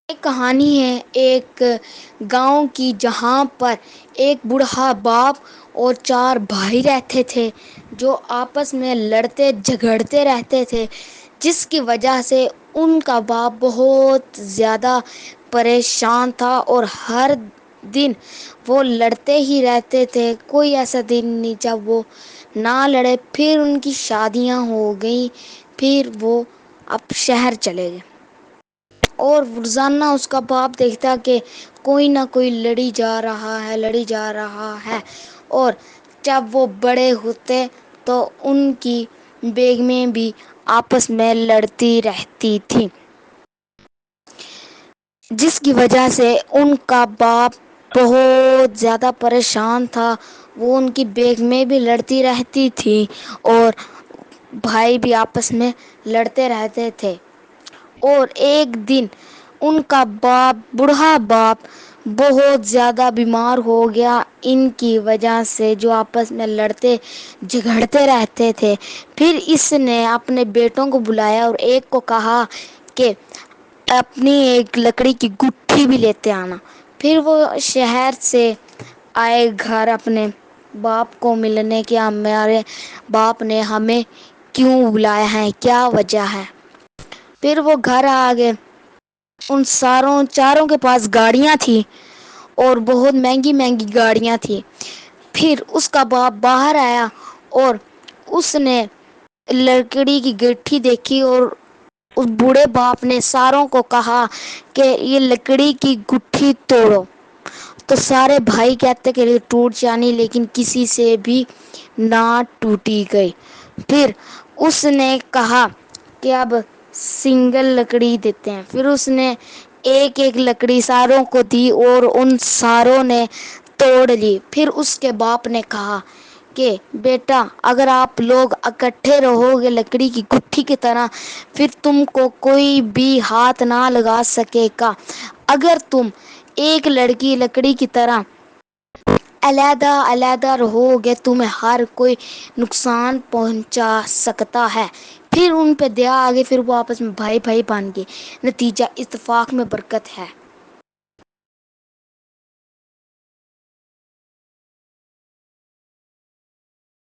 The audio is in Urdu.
ایک کہانی ہے ایک گاؤں کی جہاں پر ایک بوڑھا باپ اور 4 بھائی رہتے تھے جو آپس میں لڑتے جھگڑتے رہتے تھے، جس کی وجہ سے ان کا باپ بہت زیادہ پریشان تھا اور ہر دن وہ لڑتے ہی رہتے تھے۔ کوئی ایسا دن نہیں جب وہ نہ لڑے۔ پھر ان کی شادیاں ہو گئیں، پھر وہ اب شہر چلے گئے اور روزانہ اس کا باپ دیکھتا کہ کوئی نہ کوئی لڑی جا رہا ہے اور جب وہ بڑے ہوتے تو ان کی بیگمیں بھی آپس میں لڑتی رہتی تھیں، جس کی وجہ سے ان کا باپ بہت زیادہ پریشان تھا۔ وہ ان کی بیگمیں بھی لڑتی رہتی تھی اور بھائی بھی آپس میں لڑتے رہتے تھے۔ اور ایک دن ان کا بوڑھا باپ بہت زیادہ بیمار ہو گیا ان کی وجہ سے، جو آپس میں لڑتے جھگڑتے رہتے تھے۔ پھر اس نے اپنے بیٹوں کو بلایا اور ایک کو کہا کہ اپنی ایک لکڑی کی گٹھی بھی لیتے آنا۔ پھر وہ شہر سے آئے گھر اپنے باپ کو ملنے کہ ہمارے باپ نے ہمیں کیوں بلایا ہے، کیا وجہ ہے۔ پھر وہ گھر آ گئے۔ ان چاروں کے پاس گاڑیاں تھیں اور بہت مہنگی مہنگی گاڑیاں تھیں۔ پھر اس کا باپ باہر آیا اور اس نے لکڑی کی گٹھی دیکھی اور اس بوڑھے باپ نے ساروں کو کہا کہ یہ لکڑی کی گٹھی توڑو۔ تو سارے بھائی کہتے کہ یہ ٹوٹ جانی، لیکن کسی سے بھی نہ ٹوٹی گئی۔ پھر اس نے کہا کہ اب سنگل لکڑی دیتے ہیں۔ پھر اس نے ایک ایک لکڑی ساروں کو دی اور ان ساروں نے توڑ لی۔ پھر اس کے باپ نے کہا کہ بیٹا، اگر آپ لوگ اکٹھے رہو گے لکڑی کی گٹھی کی طرح، پھر تم کو کوئی بھی ہاتھ نہ لگا سکے گا۔ اگر تم ایک لکڑی کی طرح علیحدہ علیحدہ رہو گے تمہیں ہر کوئی نقصان پہنچا سکتا ہے۔ پھر ان پہ دیا آگے، پھر وہ آپس میں بھائی بھائی بن گئے۔ نتیجہ اتفاق میں برکت ہے۔